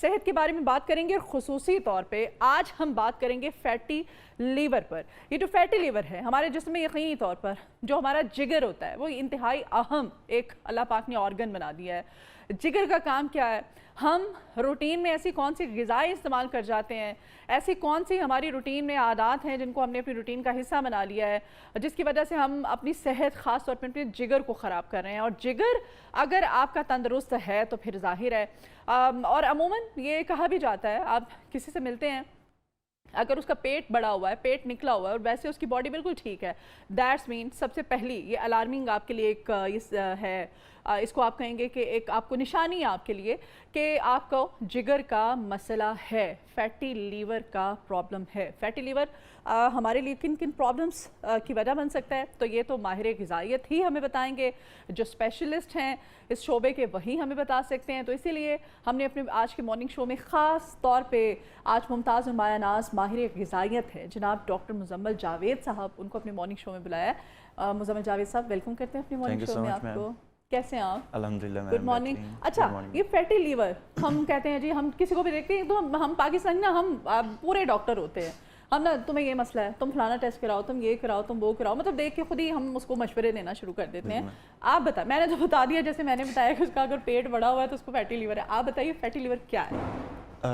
صحت کے بارے میں بات کریں گے اور خصوصی طور پہ آج ہم بات کریں گے فیٹی لیور پر۔ یہ جو فیٹی لیور ہے ہمارے جسم میں یقینی طور پر جو ہمارا جگر ہوتا ہے وہ انتہائی اہم ایک اللہ پاک نے آرگن بنا دیا ہے۔ جگر کا کام کیا ہے؟ ہم روٹین میں ایسی کون سی غذائیں استعمال کر جاتے ہیں، ایسی کون سی ہماری روٹین میں عادات ہیں جن کو ہم نے اپنی روٹین کا حصہ بنا لیا ہے جس کی وجہ سے ہم اپنی صحت خاص طور پر اپنے جگر کو خراب کر رہے ہیں، اور جگر اگر آپ کا تندرست ہے تو پھر ظاہر ہے اور عموماً یہ کہا بھی جاتا ہے، آپ کسی سے ملتے ہیں اگر اس کا پیٹ بڑا ہوا ہے، پیٹ نکلا ہوا ہے اور ویسے اس کی باڈی بالکل ٹھیک ہے، دیٹس مین سب سے پہلی یہ الارمنگ آپ کے لیے ایک ہے، اس کو آپ کہیں گے کہ ایک آپ کو نشانی ہے آپ کے لیے کہ آپ کو جگر کا مسئلہ ہے، فیٹی لیور کا پرابلم ہے۔ فیٹی لیور ہمارے لیے کن کن پرابلمز کی وجہ بن سکتا ہے تو یہ تو ماہر غذائیت ہی ہمیں بتائیں گے، جو اسپیشلسٹ ہیں اس شعبے کے وہی ہمیں بتا سکتے ہیں۔ تو اسی لیے ہم نے اپنے آج کے مارننگ شو میں خاص طور پہ آج ممتاز نمایاں ناز ماہر غذائیت ہے جناب ڈاکٹر مزمل جاوید صاحب، ان کو اپنے مارننگ شو میں بلایا ہے۔ مزمل جاوید صاحب ویلکم کرتے ہیں اپنے مارننگ شو میں آپ کو۔ کیسے ہیں آپ؟ الحمدللہ میم، گڈ مارننگ۔ اچھا، یہ فیٹی لیور ہم کہتے ہیں جی، ہم کسی کو بھی دیکھتے ہیں تو ہم پاکستانی نا، ہم پورے ڈاکٹر ہوتے ہیں، ہم نا تمہیں یہ مسئلہ ہے، تم فلانا ٹیسٹ کراؤ، تم یہ کراؤ، تم وہ کراؤ، مطلب دیکھ کے خود ہی ہم اس کو مشورے دینا شروع کر دیتے ہیں۔ آپ بتائیں، میں نے تو بتا دیا جیسے میں نے بتایا کہ اس کا اگر پیٹ بڑا ہوا ہے تو اس کو فیٹی لیور ہے، آپ بتائیے فیٹی لیور کیا ہے؟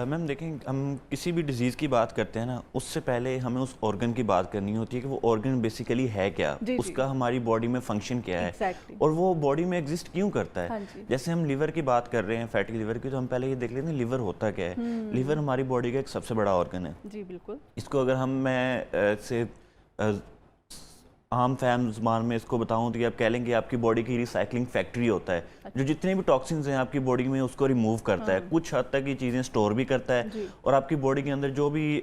میم دیکھیں، ہم کسی بھی ڈیزیز کی بات کرتے ہیں نا، اس سے پہلے ہمیں اس آرگن کی بات کرنی ہوتی ہے کہ وہ آرگن بیسیکلی ہے کیا، اس کا ہماری باڈی میں فنکشن کیا ہے اور وہ باڈی میں ایگزسٹ کیوں کرتا ہے۔ جیسے ہم لیور کی بات کر رہے ہیں، فیٹی لیور کی، تو ہم پہلے یہ دیکھ لیتے ہیں لیور ہوتا کیا ہے۔ لیور ہماری باڈی کا ایک سب سے بڑا آرگن ہے جی بالکل۔ اس کو اگر میں سے عام فہم زبان میں اس کو بتاؤں تو یہ آپ کہہ لیں کہ آپ کی باڈی کی ریسائکلنگ فیکٹری ہوتا ہے، جو جتنے بھی ٹاکسنز ہیں آپ کی باڈی میں اس کو ریموو کرتا ہے، کچھ حد تک یہ چیزیں سٹور بھی کرتا ہے، اور آپ کی باڈی کے اندر جو بھی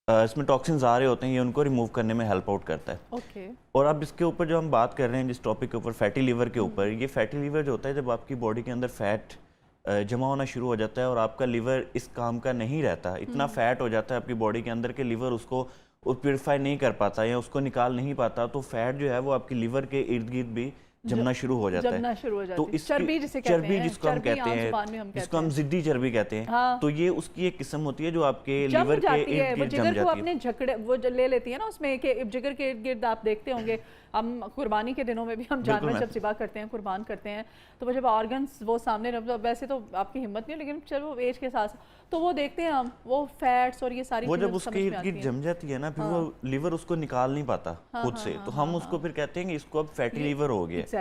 اس میں ٹاکسنز آ رہے ہوتے ہیں یہ ان کو ریموو کرنے میں ہیلپ آؤٹ کرتا ہے۔ اور اب اس کے اوپر جو ہم بات کر رہے ہیں جس ٹاپک کے اوپر، فیٹی لیور کے اوپر، یہ فیٹی لیور جو ہوتا ہے جب آپ کی باڈی کے اندر فیٹ جمع ہونا شروع ہو جاتا ہے اور آپ کا لیور اس کام کا نہیں رہتا، اتنا فیٹ ہو جاتا ہے آپ کی باڈی کے اندر کہ لیور اس کو پیوریفائی نہیں کر پاتا یا اس کو نکال نہیں پاتا، تو فیٹ جو ہے وہ آپ کی لیور کے ارد گرد بھی جمنا شروع ہو جاتا ہے۔ تو اس چربی جس کو ہم کہتے ہیں، جس کو ہم ضدی چربی کہتے ہیں، تو یہ اس کی ایک قسم ہوتی ہے جو آپ کے لیور کے ارد گرد جم جاتی ہے۔ وہ لے لیتی ہے نا اس میں کہ جگر کے ارد گرد آپ دیکھتے ہوں گے، ہم قربانی کے دنوں میں بھی ہم جانور جب ذبح کرتے ہیں، قربان کرتے ہیں، تو وہ جب آرگنز وہ سامنے، ویسے تو آپ کی ہمت نہیں، لیکن چلو ایج کے ساتھ تو وہ دیکھتے ہیں ہم، وہ فیٹس اور یہ ساری چیزیں وہ جب اس کے ارد گرد جم جاتی ہے نا، پھر وہ لیور اس کو نکال نہیں پاتا خود سے، تو ہم اس کو پھر کہتے ہیں کہ اس کو اب فیٹی لیور ہو گیا۔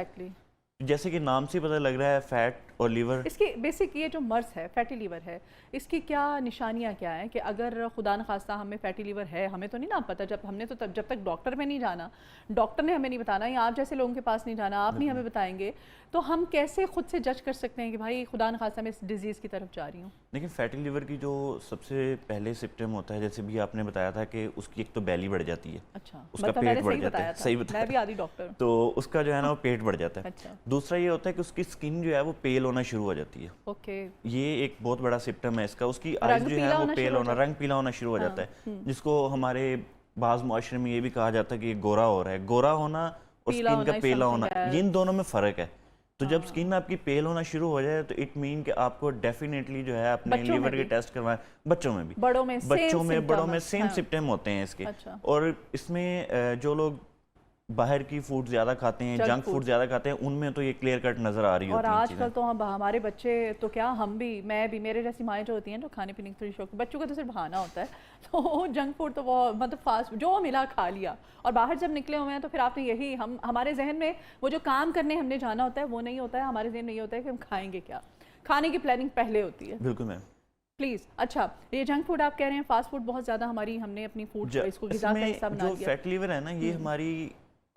جیسے کہ نام سے پتہ لگ رہا ہے، فیٹ اور لیور، اس کی بیسک یہ جو مرض ہے فیٹی لیور ہے، اس کی کیا نشانیاں کیا ہیں کہ اگر خدا نخواستہ ہمیں فیٹی لیور ہے، ہمیں تو نہیں نا پتہ، جب ہم نے تو جب تک ڈاکٹر میں نہیں جانا، ڈاکٹر نے ہمیں نہیں بتانا، یا آپ جیسے لوگوں کے پاس نہیں جانا، آپ نہیں ہمیں بتائیں گے، تو ہم کیسے خود سے جج کر سکتے ہیں کہ بھائی خدا نخواستہ میں اس ڈیزیز کی طرف جا رہی ہوں؟ لیکن فیٹی لیور کی جو سب سے پہلے سمپٹم ہوتا ہے، جیسے بھی آپ نے بتایا تھا کہ اس کی ایک تو بیلی بڑھ جاتی ہے، اچھا، اس کا پیٹ بڑھ جاتا ہے، صحیح بتایا، میں بھی آدھی ڈاکٹر، تو اس کا جو ہے نا وہ پیٹ بڑھ جاتا ہے۔ دوسرا یہ ہوتا ہے کہ اس کی سکن جو ہے وہ پیل ہونا شروع ہو جاتی ہے، یہ ایک بہت بڑا سمپٹم ہے اس کا۔ اس کی آئز جو ہے وہ پیل ہونا، رنگ پیلا ہونا شروع ہو جاتا ہے، جس کو ہمارے بعض معاشرے میں یہ بھی کہا جاتا ہے کہ یہ گورا ہو رہا ہے۔ گورا ہونا اور سکن کا پیلا ہونا، یہ ان دونوں میں فرق ہے۔ تو جب سکن آپ کی پیل ہونا شروع ہو جائے تو اٹ مین کہ آپ کو ڈیفینیٹلی جو ہے اپنے لیور کے ٹیسٹ کروائیں، بچوں میں بھی، بڑوں میں سیم سمپٹم ہوتے ہیں اس کے۔ اور اس میں جو لوگ باہر کی فوڈ زیادہ کھاتے ہیں، جنک فوڈ زیادہ کھاتے ہیں، ان میں تو یہ کلیئر کٹ نظر آ رہی ہوتی ہے۔ اور آج کل تو ہمارے بچے تو کیا، ہم بھی، میں بھی، میرے جیسی مائیں جو ہوتی ہیں جو کھانے پینے کی تھوڑی شوق، بچوں کا تو صرف بہانہ ہوتا ہے، تو جنک فوڈ تو وہ مطلب فاسٹ جو ملا کھا لیا، اور باہر جب نکلے ہوئے ہیں تو پھر آپ نے یہی، ہمارے ذہن میں وہ جو کام کرنے ہم نے جانا ہوتا ہے وہ نہیں ہوتا ہے، ہمارے ذہن میں یہ ہوتا ہے کہ ہم کھائیں گے کیا، کھانے کی پلاننگ پہلے ہوتی ہے۔ بالکل میم، پلیز۔ اچھا، یہ جنک فوڈ آپ کہہ رہے ہیں، فاسٹ فوڈ بہت زیادہ ہم نے اپنی فوڈ اس کو غذا کا حصہ بنا لیا۔ جو فیٹ لیور ہے نا، یہ ہماری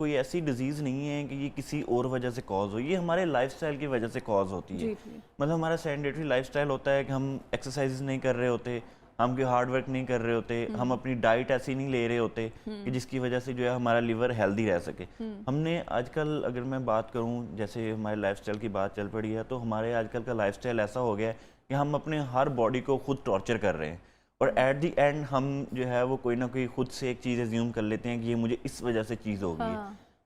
کوئی ایسی ڈیزیز نہیں ہے کہ یہ کسی اور وجہ سے کاز ہو، یہ ہمارے لائف سٹائل کی وجہ سے کاز ہوتی ہے۔ مطلب ہمارا سینڈیٹری لائف سٹائل ہوتا ہے کہ ہم ایکسرسائز نہیں کر رہے ہوتے، ہم کوئی ہارڈ ورک نہیں کر رہے ہوتے، ہم اپنی ڈائٹ ایسی نہیں لے رہے ہوتے کہ جس کی وجہ سے جو ہے ہمارا لیور ہیلدی رہ سکے۔ ہم نے آج کل، اگر میں بات کروں، جیسے ہمارے لائف سٹائل کی بات چل پڑی ہے، تو ہمارے آج کل کا لائف سٹائل ایسا ہو گیا ہے کہ ہم اپنے ہر باڈی کو خود ٹارچر کر رہے ہیں، اور ایٹ دی اینڈ ہم جو ہے وہ کوئی نہ کوئی خود سے ایک چیز ایزیوم کر لیتے ہیں کہ یہ مجھے اس وجہ سے چیز ہوگی ہے،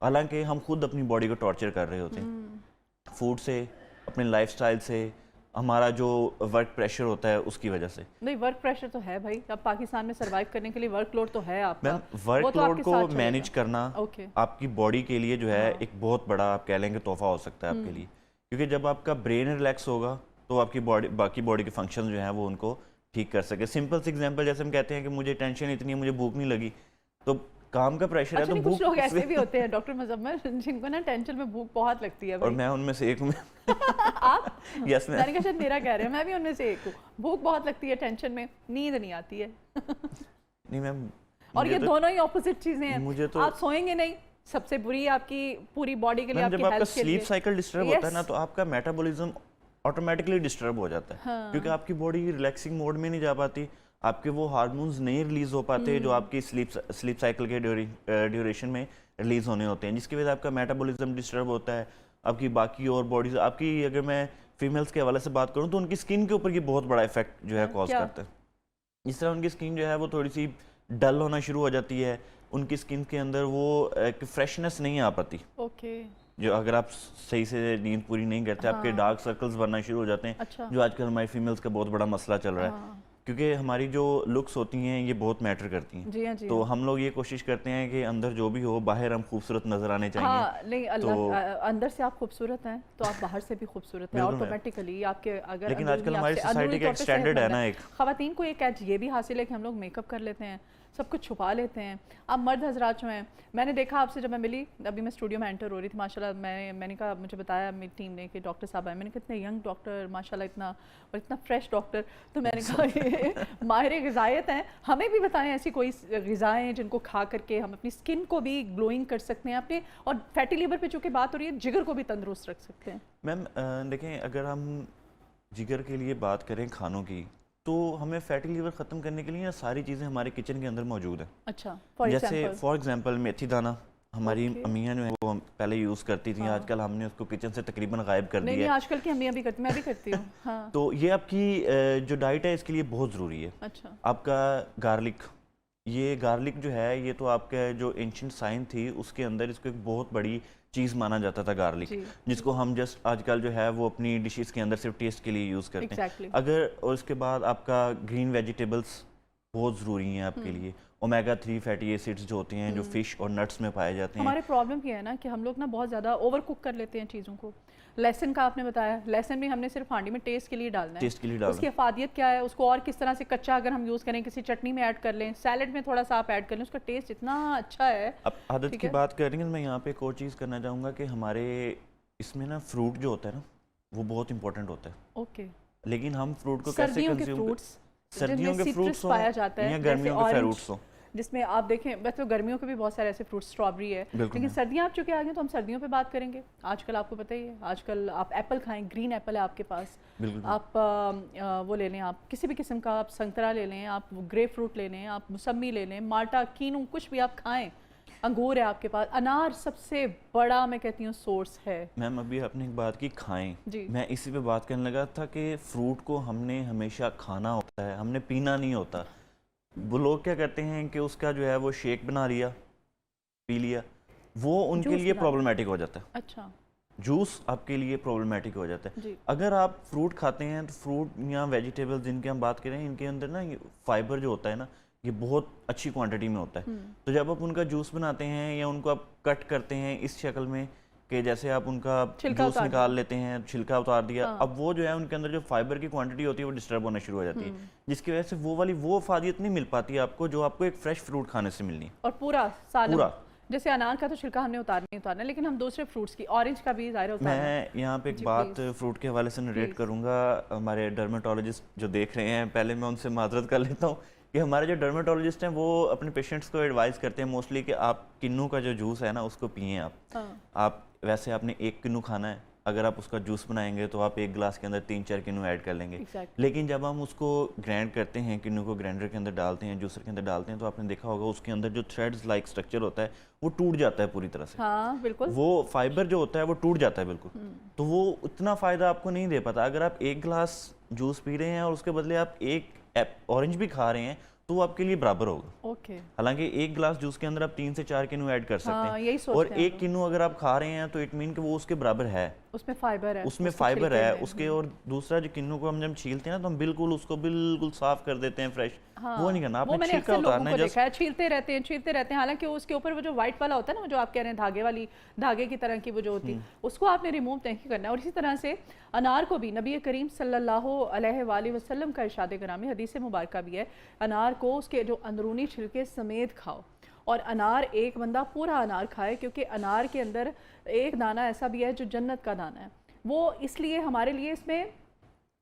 حالانکہ ہم خود اپنی باڈی کو ٹارچر کر رہے ہوتے ہیں، فوڈ سے، اپنے لائف سٹائل سے، ہمارا جو ورک پریشر ہوتا ہے اس کی وجہ سے. نہیں ورک پریشر تو ہے بھائی, اب پاکستان میں سروائیو کرنے کے لیے ورک لوڈ تو ہے آپ کا. ورک لوڈ کو مینیج کرنا آپ کی باڈی کے لیے جو ہے ایک بہت بڑا آپ کہہ لیں گے تحفہ ہو سکتا ہے آپ کے لیے, کیونکہ جب آپ کا برین ریلیکس ہوگا تو آپ کی باقی باڈی کے فنکشن جو ہیں وہ ان کو ٹھیک کر سکے. سمپل سی ایگزامپل, جیسے ہم کہتے ہیں کہ مجھے ٹینشن اتنی ہے, مجھے بھوک نہیں لگی, تو کام کا پریشر ہے تو کچھ لوگ ایسے بھی ہوتے ہیں ڈاکٹر مزمل جن کو نا ٹینشن میں بھوک بہت لگتی ہے, اور میں ان میں سے ایک ہوں. آپ یس میں نے کہا شاید میرا کہہ رہے ہیں, میں بھی ان میں سے ایک ہوں. بھوک بہت لگتی ہے, ٹینشن میں نیند نہیں آتی ہے. نہیں میم, اور یہ دونوں ہی اپوزٹ چیزیں ہیں. مجھے تو آپ سوئیں گے نہیں, سب سے بری آپ کی پوری باڈی کے لیے, جب آپ کا سلیپ سائیکل ڈسٹرب ہوتا ہے نا تو آپ کا میٹابولزم آٹومیٹکلی ڈسٹرب ہو جاتا ہے, کیونکہ آپ کی باڈی ریلیکسنگ موڈ میں نہیں جا پاتی, آپ کے وہ ہارمونز نہیں ریلیز ہو پاتے جو آپ کی سلیپ سائیکل کے ڈیوریشن میں ریلیز ہونے ہوتے ہیں, جس کی وجہ سے آپ کا میٹابولزم ڈسٹرب ہوتا ہے. آپ کی باقی اور باڈیز, آپ کی اگر میں فیمیلز کے حوالے سے بات کروں تو ان کی اسکن کے اوپر یہ بہت بڑا افیکٹ جو ہے کاز کرتا ہے. اس طرح ان کی اسکن جو ہے وہ تھوڑی سی ڈل ہونا شروع ہو جاتی ہے, ان کی اسکن کے اندر وہ ایک فریشنس نہیں آ پاتی. جو اگر آپ صحیح سے نیند پوری نہیں کرتے, آپ کے ڈارک سرکلز بننا شروع ہو جاتے ہیں, جو آج کل ہماری فیمیلز کا بہت بڑا مسئلہ چل رہا ہے, کیونکہ ہماری جو لکس ہوتی ہیں یہ بہت میٹر کرتی ہیں. تو ہم لوگ یہ کوشش کرتے ہیں کہ اندر جو بھی ہو باہر ہم خوبصورت نظر آنے چاہیے. نہیں اللہ اندر سے آپ خوبصورت ہیں تو آپ باہر سے بھی خوبصورت ہیں آٹومیٹکلی آپ کے. اگر لیکن آج کل ہماری سوسائٹی کا ایک سٹینڈرڈ ہے نا, ایک خواتین کو ایک ایج یہ بھی حاصل ہے کہ ہم لوگ میک اپ کر لیتے ہیں, سب کچھ چھپا لیتے ہیں. اب مرد حضرات جو ہیں, میں نے دیکھا آپ سے جب میں ملی, ابھی میں اسٹوڈیو میں انٹر ہو رہی تھی, ماشاءاللہ میں نے کہا, مجھے بتایا میری ٹیم نے کہ ڈاکٹر صاحب آئے, میں نے کہا اتنے ینگ ڈاکٹر ماشاءاللہ, اتنا فریش ڈاکٹر. تو میں نے کہا یہ ماہر غذائیت ہیں, ہمیں بھی بتائیں ایسی کوئی غذائیں جن کو کھا کر کے ہم اپنی اسکن کو بھی گلوئنگ کر سکتے ہیں اپنے, اور فیٹی لیور پہ چونکہ بات ہو رہی ہے, جگر کو بھی تندرست رکھ سکتے ہیں. میم دیکھیں, اگر ہم جگر کے لیے بات کریں کھانوں کی, تو ہمیں فیٹی لیور ختم کرنے کے لیے ساری چیزیں ہمارے کچن کے اندر موجود ہیں. اچھا, جیسے فار ایگزامپل میتھی دانہ, ہماری امیاں جو ہیں وہ پہلے یوز کرتی تھیں, آج کل ہم نے اس کو کچن سے تقریباً غائب کر دیا ہے. نہیں آج کل کی امیاں بھی کرتی, میں بھی کرتی ہوں. تو یہ آپ کی جو ڈائٹ ہے اس کے لیے بہت ضروری ہے. اچھا, آپ کا گارلک, یہ گارلک جو ہے یہ تو آپ کا جو اینشنٹ سائن تھی اس کے اندر اس کو ایک بہت بڑی چیز مانا جاتا تھا گارلک, جس کو ہم جسٹ آج کل جو ہے وہ اپنی ڈشز کے اندر صرف ٹیسٹ کے لیے یوز کرتے ہیں. اگر اور اس کے بعد آپ کا گرین ویجیٹیبلز بہت ضروری ہیں آپ کے لیے. اومیگا 3 فیٹی ایسڈز جو ہوتے ہیں جو فش اور نٹس میں پائے جاتے ہیں. ہمارے پرابلم یہ ہے نا کہ ہم لوگ نا بہت زیادہ اوور کوک کر لیتے ہیں چیزوں کو. لہسن کا آپ نے بتایا, لہسن بھی ہم نے صرف ہانڈی میں ٹیسٹ کے لیے ڈالنا ہے. اس کی افادیت کیا ہے, اس کو اور کس طرح سے کچا اگر ہم یوز کریں, کسی چٹنی میں ایڈ کر لیں, سیلڈ میں تھوڑا سا آپ ایڈ کر لیں, اس کا ٹیسٹ اتنا اچھا ہے. اب عادت کی بات کر رہی ہیں, میں یہاں پہ ایک اور چیز کرنا چاہوں گا کہ ہمارے اس میں نا فروٹ جو ہوتا ہے نا وہ بہت امپورٹنٹ ہوتا ہے. اوکے, لیکن ہم فروٹ کو کیسے کنزیوم کرتے ہیں؟ سردیوں کے فروٹس پایا جاتا ہے, یا گرمیوں کے فروٹس ہوں, جس میں آپ دیکھیں ویسے تو گرمیوں کے بھی بہت سارے ایسے فروٹ, اسٹرابری ہے, لیکن سردیاں آپ چونکہ آ گئیں تو ہم سردیوں پہ بات کریں گے. آج کل آپ کو پتہ ہی ہے, آج کل آپ ایپل کھائیں, گرین ایپل ہے آپ کے پاس, آپ وہ لے لیں, آپ کسی بھی قسم کا, آپ سنترا لے لیں, آپ گریپ فروٹ لے لیں, آپ موسمی لے لیں, مالٹا, کینو, کچھ بھی آپ کھائیں, انگور ہے آپ کے پاس, انار سب سے بڑا میں کہتی ہوں سورس ہے. میم ابھی آپ نے ایک بات کی کھائیں, میں اسی پہ بات کرنے لگا تھا کہ فروٹ کو ہم نے ہمیشہ کھانا ہوتا ہے, ہم نے پینا نہیں ہوتا. وہ لوگ کیا کرتے ہیں کہ اس کا جو ہے وہ شیک بنا لیا, پی لیا, وہ ان کے لیے پرابلمٹک ہو جاتا ہے. اچھا, جوس آپ کے لیے پرابلمٹک ہو جاتا ہے. اگر آپ فروٹ کھاتے ہیں تو فروٹ یا ویجیٹیبل جن کی ہم بات کریں, ان کے اندر نا فائبر جو ہوتا ہے نا یہ بہت اچھی کوانٹٹی میں ہوتا ہے. تو جب آپ ان کا جوس بناتے ہیں یا ان کو آپ کٹ کرتے ہیں اس شکل میں کہ جیسے آپ ان کا جوس نکال لیتے ہیں, چھلکا اتار دیا, اب وہ جو ہے ان کے اندر جو فائبر کی کوانٹٹی ہوتی ہے وہ ڈسٹرب ہونا شروع ہو جاتی ہے, جس کی وجہ سے وہ والی وہ افادیت نہیں مل پاتی آپ کو جو آپ کو ایک فریش فروٹ کھانے سے ملنی. اور پورا سالم, جیسے انار کا تو چھلکا ہم نے اتارنا, لیکن ہم دوسرے فروٹس کی, اورنج کا بھی ظاہر اتارنا. میں یہاں پہ ایک بات فروٹ کے حوالے سے نریٹ کروں گا. ہمارے ڈرمیٹولوجسٹ جو دیکھ رہے ہیں, پہلے میں ان سے معذرت کر لیتا ہوں کہ ہمارے جو ڈرمیٹولوجسٹ ہیں وہ اپنے پیشنٹس کو ایڈوائز کرتے ہیں موسٹلی کہ آپ کنو کا جو جوس ہے نا اس کو پئیں. آپ ویسے آپ نے 1 کنو کھانا ہے, اگر آپ اس کا جوس بنائیں گے تو آپ 1 گلاس کے اندر 3-4 کنو ایڈ کر لیں گے. لیکن جب ہم اس کو گرینڈ کرتے ہیں, کنو کو گرینڈر کے اندر ڈالتے ہیں, جوسر کے اندر ڈالتے ہیں, تو آپ نے دیکھا ہوگا اس کے اندر جو تھریڈز لائک سٹرکچر ہوتا ہے وہ ٹوٹ جاتا ہے پوری طرح سے. ہاں بالکل, وہ فائبر جو ہوتا ہے وہ ٹوٹ جاتا ہے بالکل. تو وہ اتنا فائدہ آپ کو نہیں دے پاتا. اگر آپ 1 گلاس جوس پی رہے ہیں اور اس کے بدلے آپ 1 اورنج بھی کھا رہے ہیں تو وہ آپ کے لیے برابر ہوگا. حالانکہ 1 گلاس جوس کے اندر آپ 3 سے 4 کنو ایڈ کر سکتے ہیں, اور 1 کنو اگر آپ کھا رہے ہیں تو اٹ مین کہ وہ اس کے برابر ہے. اس میں فائبر ہے، اس میں فائبر ہے اس کے. اور دوسرا جو کنو کو ہم جب چھیلتے ہیں نا تو ہم بالکل اس کو بالکل صاف کر دیتے ہیں فریش. وہ نہیں کرنا، آپ نے چھلکا اتارنا ہے. دیکھا ہے چھیلتے رہتے ہیں حالانکہ اس کے اوپر وہ جو وائٹ والا ہوتا ہے نا، جو آپ کہہ رہے ہیں دھاگے کی طرح کی وہ جو ہوتی، اس کو آپ نے ریموو نہیں کرنا ہے. اور اسی طرح سے انار کو بھی نبی کریم صلی اللہ علیہ وآلہ وسلم کا ارشاد گرامی حدیث مبارکہ بھی ہے، انار کو اس کے جو اندرونی چھلکے سمیت کھاؤ. اور انار ایک بندہ پورا انار کھائے، کیونکہ انار کے اندر ایک دانہ ایسا بھی ہے جو جنت کا دانہ ہے. وہ اس لیے ہمارے لیے اس میں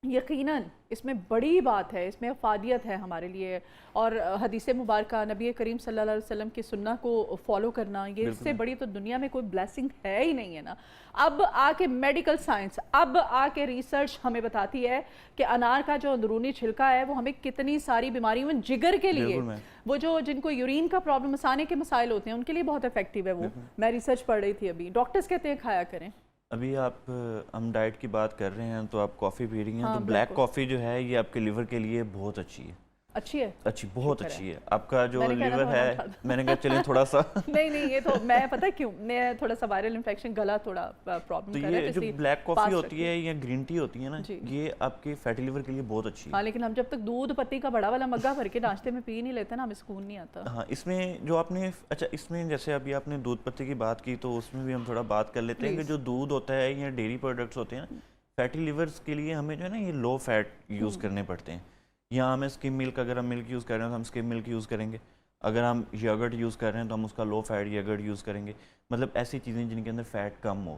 یقیناً اس میں بڑی بات ہے، اس میں افادیت ہے ہمارے لیے. اور حدیث مبارکہ نبی کریم صلی اللہ علیہ وسلم کی سنت کو فالو کرنا، یہ اس سے بڑی تو دنیا میں کوئی بلیسنگ ہے ہی نہیں ہے نا. اب آ کے میڈیکل سائنس، اب آ کے ریسرچ ہمیں بتاتی ہے کہ انار کا جو اندرونی چھلکا ہے وہ ہمیں کتنی ساری بیماریوں میں، جگر کے لیے، وہ جو جن کو یورین کا پرابلم، مسانے کے مسائل ہوتے ہیں، ان کے لیے بہت افیکٹیو ہے. وہ میں ریسرچ پڑھ رہی تھی ابھی، ڈاکٹرز کہتے ہیں کھایا کریں. ابھی ہم ڈائٹ کی بات کر رہے ہیں تو آپ کافی پی رہی ہیں، تو بلیک کافی جو ہے یہ آپ کے لیور کے لیے بہت اچھی ہے. اچھی ہے؟ اچھی، بہت اچھی ہے. آپ کا جو لیور ہے، میں نے کہا چلیں تھوڑا سا نہیں یہ تو میں پتہ کیوں، میں تھوڑا سا وائرل انفیکشن، گلا تھوڑا پرابلم کر رہا ہے. یہ جو بلیک کافی ہوتی ہے یا گرین ٹی ہوتی ہے نا، یہ آپ کے فیٹی لیور کے لیے بہت اچھی ہے. ہاں لیکن ہم جب تک دودھ پتی کا بڑا والا مگا بھر کے ناشتے میں پی نہیں لیتے نا، ہمیں سکون نہیں آتا. ہاں اس میں جو آپ نے، اچھا اس میں جیسے ابھی آپ نے دودھ پتی کی بات کی تو اس میں بھی ہم تھوڑا بات کر لیتے ہیں کہ جو دودھ ہوتا ہے یا ڈیری پروڈکٹس ہوتے ہیں فیٹی لیورز کے لیے ہمیں جو ہے نا یہ لو فیٹ یوز کرنے پڑتے ہیں. یہاں ہمیں سکم ملک، اگر ہم ملک یوز کر رہے ہیں تو ہم سکم ملک یوز کریں گے. اگر ہم یogurt یوز کر رہے ہیں تو ہم اس کا لو فیٹ یogurt یوز کریں گے. مطلب ایسی چیزیں جن کے اندر فیٹ کم ہو.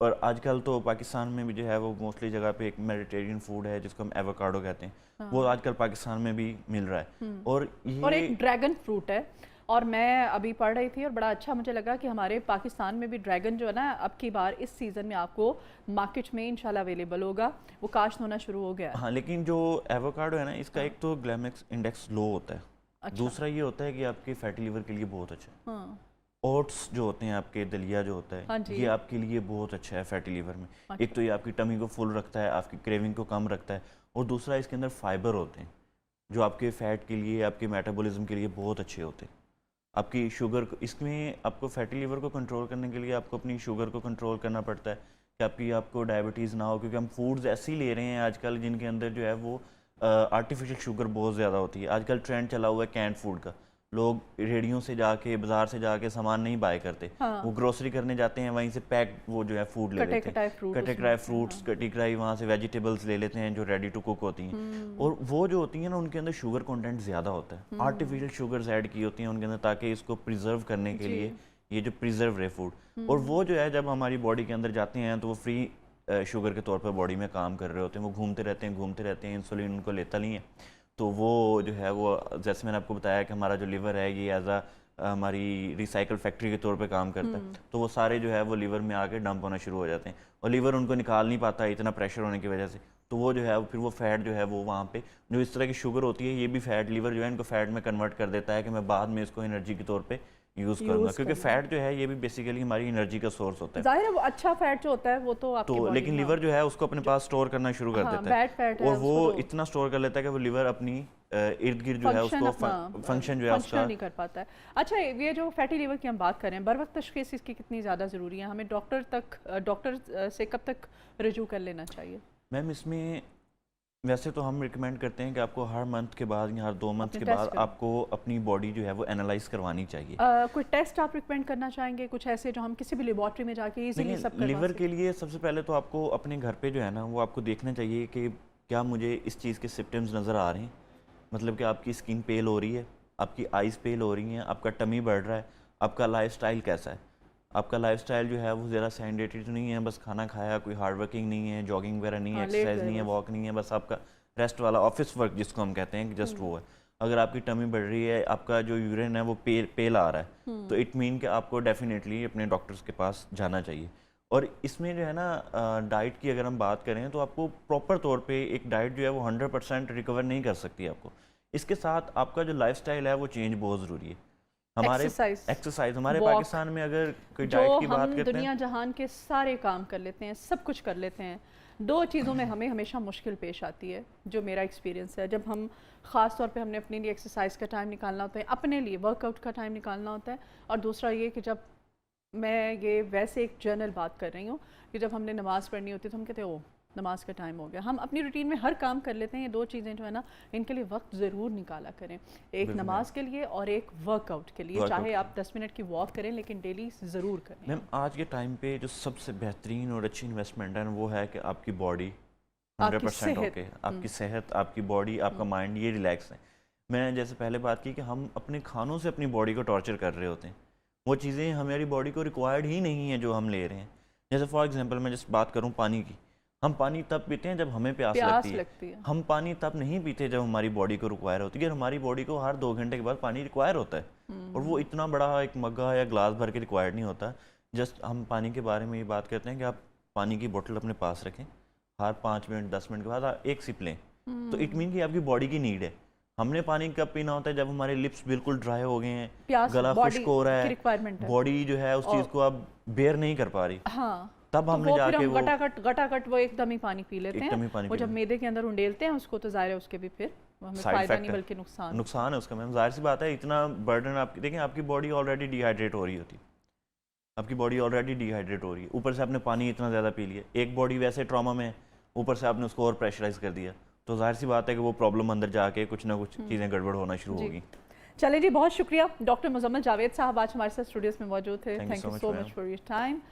اور آج کل تو پاکستان میں بھی جو ہے وہ موسٹلی جگہ پہ ایک میڈیٹیرین فوڈ ہے جس کو ہم ایووکاڈو کہتے ہیں، وہ آج کل پاکستان میں بھی مل رہا ہے. اور ایک ڈریگن فروٹ ہے. اور میں ابھی پڑھ رہی تھی اور بڑا اچھا مجھے لگا کہ ہمارے پاکستان میں بھی ڈریگن جو ہے نا، اب کی بار اس سیزن میں آپ کو مارکیٹ میں انشاءاللہ اویلیبل ہوگا، وہ کاشت ہونا شروع ہو گیا ہے. ہاں لیکن جو ایووکاڈو ہے نا، اس کا ایک تو گلیمکس انڈیکس لو ہوتا ہے، دوسرا یہ ہوتا ہے کہ آپ کے فیٹی لیور کے لیے بہت اچھا ہے. اوٹس جو ہوتے ہیں آپ کے، دلیا جو ہوتا ہے، یہ آپ کے لیے بہت اچھا ہے فیٹی لیور میں. ایک تو یہ آپ کی ٹمی کو فل رکھتا ہے، آپ کی کریونگ کو کم رکھتا ہے، اور دوسرا اس کے اندر فائبر ہوتے ہیں جو آپ کے فیٹ کے لیے، آپ کے میٹابولزم کے لیے بہت اچھے ہوتے ہیں. آپ کی شوگر کو، اس میں آپ کو فیٹی لیور کو کنٹرول کرنے کے لیے آپ کو اپنی شوگر کو کنٹرول کرنا پڑتا ہے کہ آپ کو ڈائبٹیز نہ ہو، کیونکہ ہم فوڈز ایسی لے رہے ہیں آج کل جن کے اندر جو ہے وہ آرٹیفیشل شوگر بہت زیادہ ہوتی ہے. آج کل ٹرینڈ چلا ہوا ہے کینڈ فوڈ کا. لوگ ریڑیوں سے جا کے، بازار سے جا کے سامان نہیں بائی کرتے، وہ گروسری کرنے جاتے ہیں، وہیں سے پیک وہ جو ہے فوڈ لے لیتے ہیں، کٹے کٹائے فروٹس، کٹی کٹائی وہاں سے ویجیٹیبلز لے لیتے ہیں جو ریڈی ٹو کوک ہوتی ہیں. اور وہ جو ہوتی ہیں نا ان کے اندر شوگر کنٹینٹ زیادہ ہوتا ہے، آرٹیفیشل شوگرز ایڈ کی ہوتی ہیں ان کے اندر تاکہ اس کو پریزرو کرنے کے لیے، یہ جو پریزرو رہے فوڈ. اور وہ جو ہے جب ہماری باڈی کے اندر جاتے ہیں تو وہ فری شوگر کے طور پر باڈی میں کام کر رہے ہوتے ہیں، وہ گھومتے رہتے ہیں، انسولین ان کو لیتا نہیں ہے. تو وہ جو ہے وہ، جیسے میں نے آپ کو بتایا کہ ہمارا جو لیور ہے یہ ایز ہماری ریسائیکل فیکٹری کے طور پہ کام کرتا ہے، تو وہ سارے جو ہے وہ لیور میں آ کے ڈمپ ہونا شروع ہو جاتے ہیں، اور لیور ان کو نکال نہیں پاتا اتنا پریشر ہونے کی وجہ سے. تو وہ جو ہے پھر وہ فیٹ جو ہے وہ وہاں پہ جو اس طرح کی شوگر ہوتی ہے، یہ بھی فیٹ، لیور جو ہے ان کو فیٹ میں کنورٹ کر دیتا ہے کہ میں بعد میں اس کو انرجی کے طور پہ یوز کروں گا، کیونکہ فیٹ جو ہے یہ بھی بیسیکلی ہماری انرجی کا سورس ہوتا ہے. ظاہر ہے وہ اچھا فیٹ جو ہوتا ہے وہ تو آپ کی باڈی، لیکن لیور جو ہے اس کو اپنے پاس سٹور کرنا شروع کر دیتا ہے، اور وہ اتنا سٹور کر لیتا ہے کہ وہ لیور اپنی ارد گرد جو ہے اس کو فنکشن جو ہے اس کا نہیں کر پاتا ہے. اچھا یہ جو فیٹی لیور کی ہم بات کریں، بر وقت تشخیص اس کی کتنی زیادہ ضروری ہے؟ ہمیں ڈاکٹر سے کب تک رجوع کر لینا چاہیے؟ میم اس میں ویسے تو ہم ریکمینڈ کرتے ہیں کہ آپ کو ہر منتھ کے بعد یا ہر 2 منتھ کے بعد آپ کو اپنی باڈی جو ہے وہ اینالائز کروانی چاہیے. کوئی ٹیسٹ آپ ریکمینڈ کرنا چاہیں گے کچھ ایسے جو ہم کسی بھی لیبارٹری میں جا کے ایزیلی سب کروا؟ لیور کے لیے سب سے پہلے تو آپ کو اپنے گھر پہ جو ہے نا وہ آپ کو دیکھنا چاہیے کہ کیا مجھے اس چیز کے سمپٹمز نظر آ رہے ہیں. مطلب کہ آپ کی اسکن پیل ہو رہی ہے، آپ کی آئیز پیل ہو رہی ہیں، آپ کا ٹمی بڑھ رہا ہے، آپ کا لائف سٹائل کیسا ہے، آپ کا لائف سٹائل جو ہے وہ زیادہ سینڈیٹری تو نہیں ہے، بس کھانا کھایا، کوئی ہارڈ ورکنگ نہیں ہے، جاگنگ وغیرہ نہیں ہے، ایکسرسائز نہیں ہے، واک نہیں ہے، بس آپ کا ریسٹ والا آفس ورک جس کو ہم کہتے ہیں کہ جسٹ وہ ہے. اگر آپ کی ٹمی بڑھ رہی ہے، آپ کا جو یورین ہے وہ پیل آ رہا ہے، تو اٹ مین کہ آپ کو ڈیفینیٹلی اپنے ڈاکٹرز کے پاس جانا چاہیے. اور اس میں جو ہے نا ڈائٹ کی اگر ہم بات کریں تو آپ کو پراپر طور پہ ایک ڈائٹ جو ہے وہ 100% ریکور نہیں کر سکتی آپ کو. اس کے ساتھ آپ کا جو لائف سٹائل ہے وہ چینج بہت ضروری ہے. ہمارے ایکسرسائز ہمارے پاکستان میں اگر کوئی ڈائٹ کی بات کرتے ہیں، دنیا جہان کے سارے کام کر لیتے ہیں، سب کچھ کر لیتے ہیں، 2 چیزوں میں ہمیں ہمیشہ مشکل پیش آتی ہے جو میرا ایکسپیرینس ہے. جب ہم خاص طور پہ ہم نے اپنے لیے ایکسرسائز کا ٹائم نکالنا ہوتا ہے، اپنے لیے ورک آؤٹ کا ٹائم نکالنا ہوتا ہے، اور دوسرا یہ کہ جب میں یہ ویسے ایک جنرل بات کر رہی ہوں کہ جب ہم نے نماز پڑھنی ہوتی ہے تو ہم کہتے ہیں او نماز کا ٹائم ہو گیا. ہم اپنی روٹین میں ہر کام کر لیتے ہیں. یہ 2 چیزیں جو ہے نا ان کے لیے وقت ضرور نکالا کریں, ایک نماز کے لیے اور ایک ورک آؤٹ کے لیے. چاہے آپ 10 منٹ کی واک کریں لیکن ڈیلی ضرور کریں. میم آج کے ٹائم پہ جو سب سے بہترین اور اچھی انویسٹمنٹ ہے وہ ہے کہ آپ کی باڈی 100% اوکے, آپ کی صحت, آپ کی باڈی, آپ کا مائنڈ یہ ریلیکس ہے. میں جیسے پہلے بات کی کہ ہم اپنے کھانوں سے اپنی باڈی کو ٹارچر کر رہے ہوتے ہیں. وہ چیزیں ہماری باڈی کو ریکوائرڈ ہی نہیں ہیں جو ہم لے رہے ہیں. جیسے فار ایگزامپل میں جس بات کروں پانی کی, ہم پانی تب پیتے ہیں جب ہمیں پیاس لگتی ہے. ہم پانی تب نہیں پیتے جب ہماری باڈی کو ریکوائر ہوتی ہے. ہماری باڈی کو ہر 2 گھنٹے کے بعد پانی ریکوائر ہوتا ہے, اور وہ اتنا بڑا ایک مگا یا گلاس بھر کے ریکوائرڈ نہیں ہوتا. جسٹ ہم پانی کے بارے میں یہ بات کرتے ہیں کہ آپ پانی کی بوٹل اپنے پاس رکھیں, ہر 5 منٹ 10 منٹ کے بعد ایک سپ لیں, تو اٹ مین کہ آپ کی باڈی کی نیڈ ہے. ہم نے پانی کب پینا ہوتا ہے؟ جب ہمارے لپس بالکل ڈرائی ہو گئے ہیں, گلا خشک ہو رہا ہے, باڈی جو ہے اس چیز کو اب بیئر نہیں کر پا رہی, تب ہم نے جا کے وہ گٹا گٹ وہ ایک دم ہی پانی پی لیتے ہیں. وہ جب معدے کے اندر انڈیلتے ہیں اس کو تو ظاہر ہے اس کے بھی پھر ہمیں فائدہ نہیں بلکہ نقصان ہے اس کا. میم ظاہر سی بات ہے اتنا برڈن آپ دیکھیں, آپ کی باڈی آلریڈی ڈی ہائیڈریٹ ہو رہی ہوتی ہے, آپ کی باڈی آلریڈی ڈی ہائیڈریٹ ہو رہی ہے, اوپر سے آپ نے پانی اتنا زیادہ پی لیا, ایک باڈی ویسے ٹراما میں, اوپر سے آپ نے اس کو اور پریشرائز کر دیا, تو ظاہر سی بات ہے کہ وہ پرابلم اندر جا کے کچھ نہ کچھ چیزیں گڑبڑ ہونا شروع ہوگی. چلیں جی, بہت شکریہ ڈاکٹر مزمل جاوید صاحب آج ہمارے ساتھ اسٹوڈیوز میں موجود تھے. Thank you so much for your time.